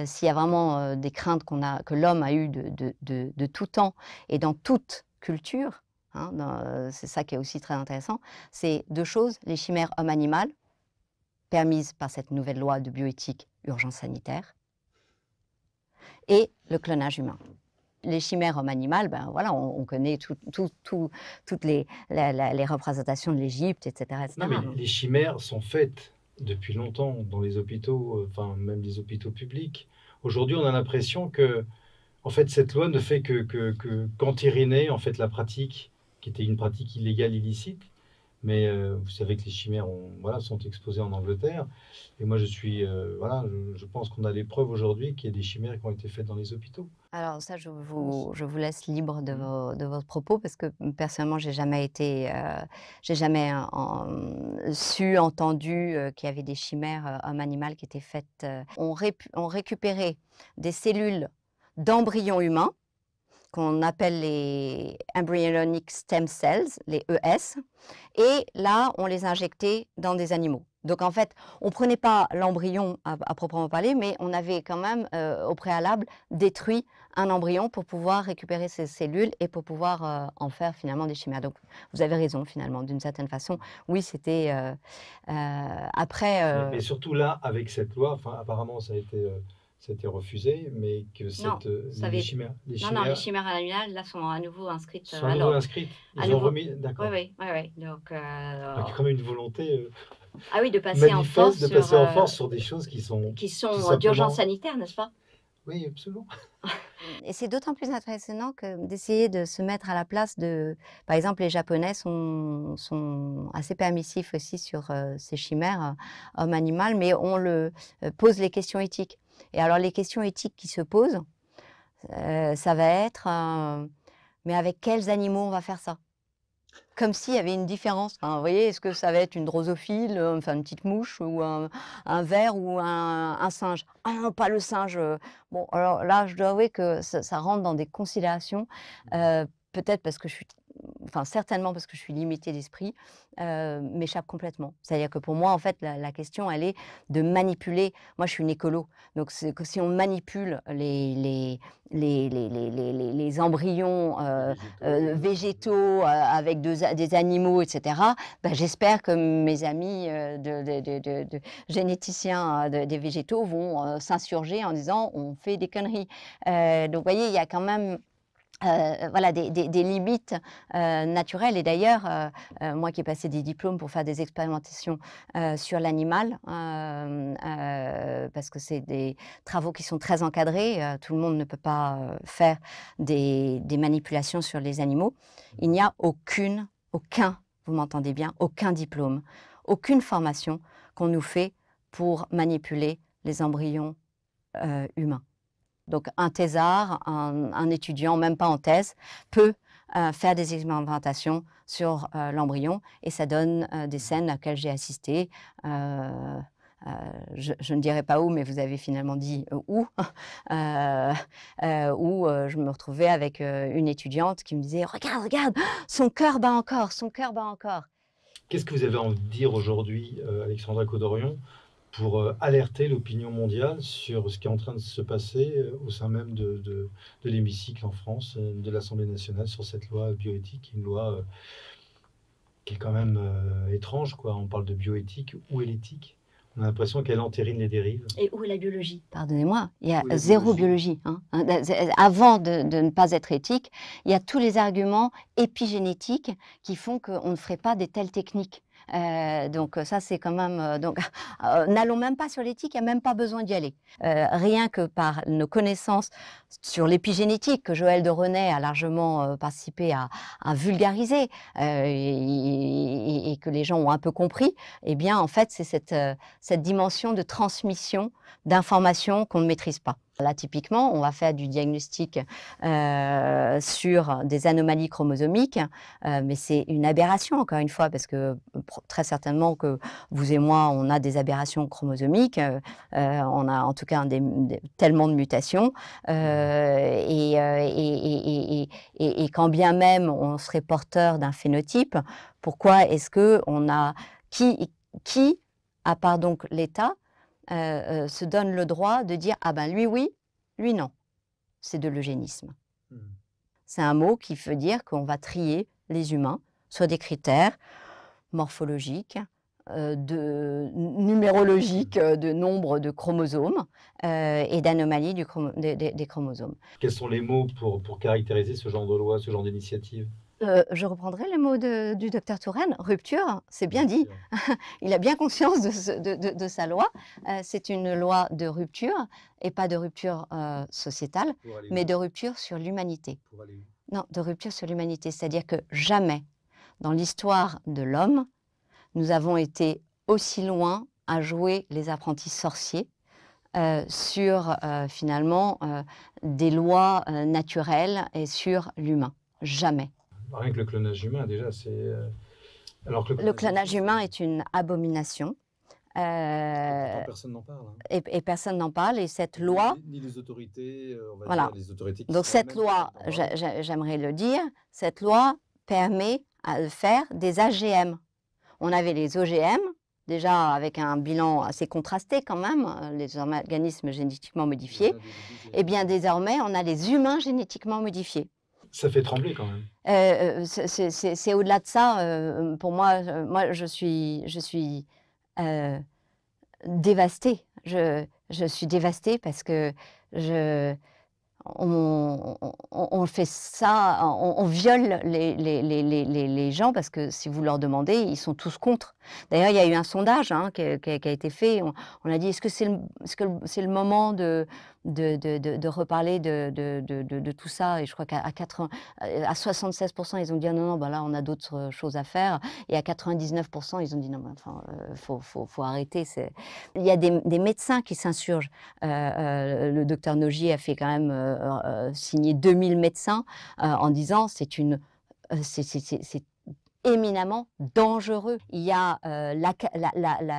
s'il y a vraiment des craintes que l'homme a eues de tout temps et dans toute culture, hein, c'est ça qui est aussi très intéressant, c'est 2 choses, les chimères homme-animal, permises par cette nouvelle loi de bioéthique urgence sanitaire, et le clonage humain. Les chimères homme-animal, ben voilà, on connaît toutes les représentations de l'Égypte, etc., Non, mais etc. les chimères sont faites depuis longtemps dans les hôpitaux, enfin même les hôpitaux publics. Aujourd'hui, on a l'impression que, en fait, cette loi ne fait qu'entériner en fait la pratique, qui était une pratique illégale, illicite. Mais vous savez que les chimères voilà, sont exposées en Angleterre. Et moi, voilà, je pense qu'on a les preuves aujourd'hui qu'il y a des chimères qui ont été faites dans les hôpitaux. Alors ça, France. je vous laisse libre Mmh. de votre propos parce que, personnellement, j'ai jamais su, entendu, qu'il y avait des chimères, homme-animal qui étaient faites, on récupérait des cellules d'embryons humains qu'on appelle les embryonic stem cells, les ES, et là, on les injectait dans des animaux. Donc en fait, on ne prenait pas l'embryon à proprement parler, mais on avait quand même, au préalable, détruit un embryon pour pouvoir récupérer ces cellules et pour pouvoir, en faire finalement des chimères. Donc vous avez raison finalement, d'une certaine façon. Oui, c'était, après, Mais surtout là, avec cette loi, enfin, apparemment, ça a été refusé, mais que non, ça les avait chimères, non, les chimères animales, là, sont à nouveau inscrites, sont à à nouveau l'ordre. inscrites. À Ils ont nouveau, remis, oui, d'accord. oui, oui, oui, donc Donc il y a quand même une volonté ah oui, de passer en manifeste force de sur, passer en force sur des choses qui tout sont, d'urgence simplement. sanitaire, n'est-ce pas? Oui, absolument. Et c'est d'autant plus intéressant que d'essayer de se mettre à la place de par exemple, les Japonais sont assez permissifs aussi sur, ces chimères, homme-animal, mais on pose les questions éthiques. Et alors les questions éthiques qui se posent, ça va être, mais avec quels animaux on va faire ça? Comme s'il y avait une différence. Enfin, vous voyez, est-ce que ça va être une drosophile, enfin une petite mouche ou un ver ou un singe? Ah non, pas le singe, bon, alors là, je dois avouer que ça rentre dans des considérations, peut-être parce que je suis enfin certainement parce que je suis limitée d'esprit, m'échappe complètement. C'est-à-dire que pour moi, en fait, la question, elle est de manipuler moi, je suis une écolo, donc c'est que si on manipule les embryons, Les végétaux, végétaux, avec des animaux, et cetera, bah, j'espère que mes amis, de généticiens, des végétaux vont, s'insurger en disant: «On fait des conneries». Donc vous voyez, il y a quand même, voilà des limites, naturelles et d'ailleurs, moi qui ai passé des diplômes pour faire des expérimentations, sur l'animal, parce que c'est des travaux qui sont très encadrés, tout le monde ne peut pas, faire des manipulations sur les animaux. Il n'y a aucun, vous m'entendez bien, aucun diplôme, aucune formation qu'on nous fait pour manipuler les embryons, humains. Donc un thésard, un étudiant, même pas en thèse, peut, faire des expérimentations sur, l'embryon et ça donne, des scènes auxquelles j'ai assisté. Heu je ne dirai pas où, mais vous avez finalement dit, où. Heu où, je me retrouvais avec, une étudiante qui me disait: «Regarde, regarde, son cœur bat encore, son cœur bat encore». Qu'est-ce que vous avez envie de dire aujourd'hui, Alexandra Codorion, pour alerter l'opinion mondiale sur ce qui est en train de se passer au sein même de l'hémicycle en France, de l'Assemblée nationale, sur cette loi bioéthique, une loi qui est quand même étrange, quoi. On parle de bioéthique, où est l'éthique? On a l'impression qu'elle entérine les dérives. Et où est la biologie? Pardonnez-moi, il y a Où est la 0 biologie? biologie, hein. Avant de ne pas être éthique, il y a tous les arguments épigénétiques qui font qu'on ne ferait pas de telles techniques. Donc ça, c'est quand même, donc n'allons même pas sur l'éthique, il y a même pas besoin d'y aller. Rien que par nos connaissances sur l'épigénétique que Joël de René a largement, participé à vulgariser, et que les gens ont un peu compris, eh bien, en fait, c'est cette dimension de transmission d'informations qu'on ne maîtrise pas. Là, typiquement, on va faire du diagnostic, sur des anomalies chromosomiques, mais c'est une aberration encore une fois parce que très certainement que vous et moi, on a des aberrations chromosomiques, on a en tout cas tellement de mutations, et quand bien même on serait porteur d'un phénotype, pourquoi est-ce que on a qui, à part donc l'État, se donne le droit de dire: «Ah ben lui oui, lui non». C'est de l'eugénisme. Mmh. C'est un mot qui veut dire qu'on va trier les humains sur des critères morphologiques, numérologiques, de nombre de chromosomes, et d'anomalies des chromosomes. Quels sont les mots pour caractériser ce genre de loi, ce genre d'initiative? Je reprendrai les mots du docteur Touraine, rupture, c'est bien dit. Rupture. Il a bien conscience de sa loi. C'est une loi de rupture et pas de rupture, sociétale, Pour aller mais où? de rupture sur l'humanité. Pour aller où? Non, de rupture sur l'humanité, c'est-à-dire que jamais dans l'histoire de l'homme, nous avons été aussi loin à jouer les apprentis sorciers, sur, finalement, des lois, naturelles et sur l'humain. Jamais. Rien que le clonage humain déjà, alors que Le clonage humain est une abomination, pourtant personne n'en parle, hein. et personne n'en parle, et cette loi, Ni les autorités, on va voilà. dire les autorités qui Donc sont cette elles-mêmes loi, capables d'en parler. j'aimerais le dire, cette loi permet de faire des AGM. On avait les OGM, déjà avec un bilan assez contrasté quand même, les organismes génétiquement modifiés. Déjà dès le début, Et bien désormais, on a les humains génétiquement modifiés. ça fait trembler quand même. C'est au-delà de ça, pour moi, moi je suis, heu, dévastée. Je suis dévastée parce que je on fait ça, on viole les gens, parce que si vous leur demandez, ils sont tous contre. D'ailleurs, il y a eu un sondage, hein, qui a été fait. On a dit: «Est-ce que c'est le moment de reparler de tout ça?» Et je crois qu'à 80, à 76 ils ont dit: «Ah non, non, bah là, on a d'autres, choses à faire», et à 99 ils ont dit: «Non, mais enfin, faut arrêter». Il y a des médecins qui s'insurgent. Le docteur Nogier a fait quand même, signer 2000 médecins, en disant: C'est éminemment dangereux». Il y a,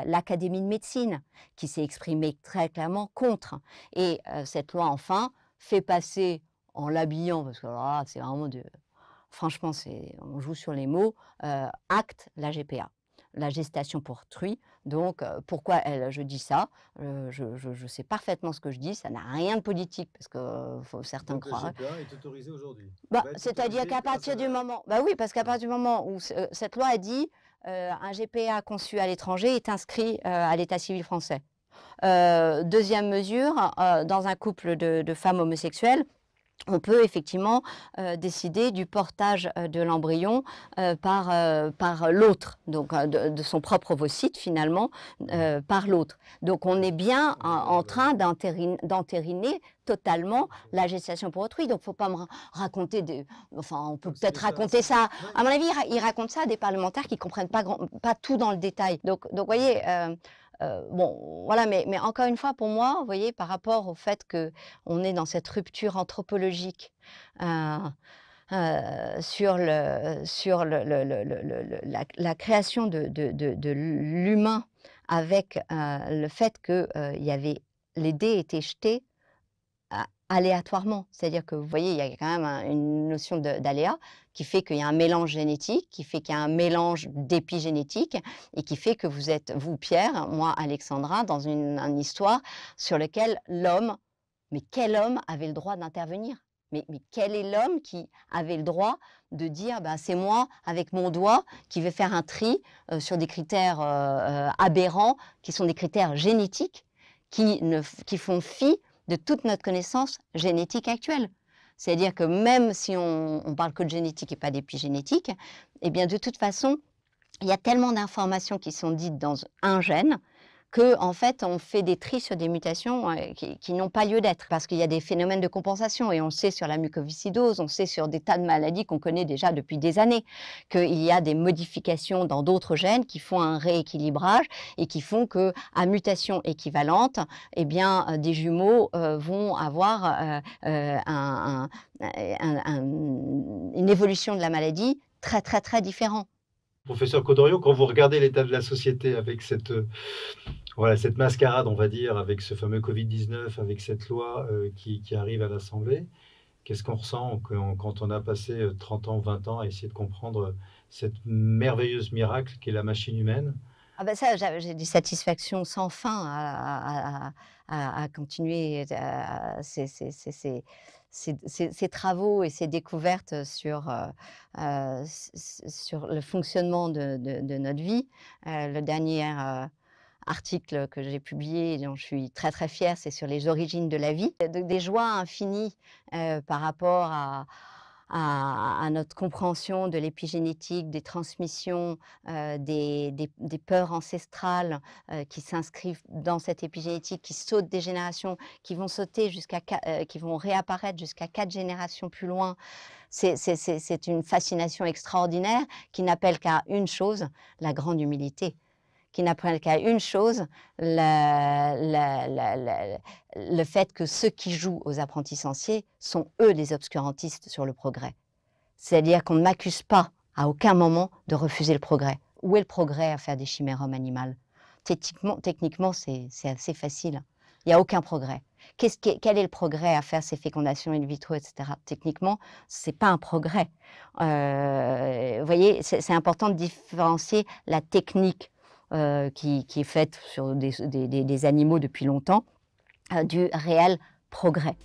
l'Académie de médecine qui s'est exprimée très clairement contre, et cette loi enfin fait passer, en l'habillant, parce que alors là, c'est vraiment franchement, on joue sur les mots, acte la GPA, la gestation pour autrui. Donc pourquoi je dis ça? Je sais parfaitement ce que je dis, ça n'a rien de politique, parce que, certains Donc la croient. GPA est autorisée aujourd'hui? Bah, Va être c'est-à-dire autorisée qu'à grâce à partir du la moment, bah oui, parce qu'à voilà. partir du moment où cette loi a dit, un GPA conçu à l'étranger est inscrit, à l'état civil français. 2e mesure, dans un couple de femmes homosexuelles, on peut effectivement, décider du portage, de l'embryon, par l'autre, donc de son propre ovocyte finalement, par l'autre. Donc on est bien en train d'entériner totalement la gestation pour autrui. Donc faut pas me raconter des, enfin on peut Donc c'est peut-être raconter ça, à mon avis, ils racontent ça à des parlementaires qui comprennent pas tout dans le détail. Donc vous voyez, bon voilà, mais encore une fois, pour moi, vous voyez, par rapport au fait qu'on est dans cette rupture anthropologique, heu sur la création de l'humain, avec, le fait que, il y avait les dés étaient jetés aléatoirement. C'est-à-dire que, vous voyez, il y a quand même une notion d'aléa, qui fait qu'il y a un mélange génétique, qui fait qu'il y a un mélange d'épigénétique, et qui fait que vous êtes, vous Pierre, moi Alexandra, dans une histoire sur laquelle l'homme, mais quel homme avait le droit d'intervenir? Mais quel est l'homme qui avait le droit de dire: «Ben, c'est moi, avec mon doigt, qui vais faire un tri, sur des critères, aberrants, qui sont des critères génétiques, qui font fi de toute notre connaissance génétique actuelle». C'est-à-dire que même si on parle que de génétique et pas d'épigénétique, eh bien, de toute façon, il y a tellement d'informations qui sont dites dans un gène, que en fait, on fait des tris sur des mutations, qui n'ont pas lieu d'être. Parce qu'il y a des phénomènes de compensation, et on sait sur la mucoviscidose, on sait sur des tas de maladies qu'on connaît déjà depuis des années, qu'il y a des modifications dans d'autres gènes qui font un rééquilibrage, et qui font qu'à mutation équivalente, eh bien, des jumeaux, vont avoir, une évolution de la maladie très, très, très différente. Professeur Codorio, quand vous regardez l'état de la société avec cette, voilà, cette mascarade, on va dire, avec ce fameux Covid-19, avec cette loi, qui arrive à l'Assemblée, qu'est-ce qu'on ressent quand on a passé, 30 ans, 20 ans à essayer de comprendre, cette merveilleuse miracle qu'est la machine humaine? Ah bah ça, j'ai des satisfactions sans fin à continuer ces travaux et ces découvertes sur le fonctionnement de notre vie. Le dernier, article que j'ai publié et dont je suis très, très fière, c'est sur les origines de la vie. Des joies infinies, par rapport à notre compréhension de l'épigénétique, des transmissions, des peurs ancestrales, qui s'inscrivent dans cette épigénétique, qui sautent des générations, qui vont sauter qui vont réapparaître jusqu'à 4 générations plus loin. C'est une fascination extraordinaire qui n'appelle qu'à une chose, la grande humilité, qui n'appelle qu'à une chose, le fait que ceux qui jouent aux apprentis sorciers sont eux les obscurantistes sur le progrès. C'est-à-dire qu'on ne m'accuse pas à aucun moment de refuser le progrès. Où est le progrès à faire des chimères hommes animales? Techniquement, c'est assez facile. Il n'y a aucun progrès. Quel est le progrès à faire ces fécondations in vitro, etc. Techniquement, ce n'est pas un progrès. Vous voyez, c'est important de différencier la technique qui est faite sur des animaux depuis longtemps, du réel progrès.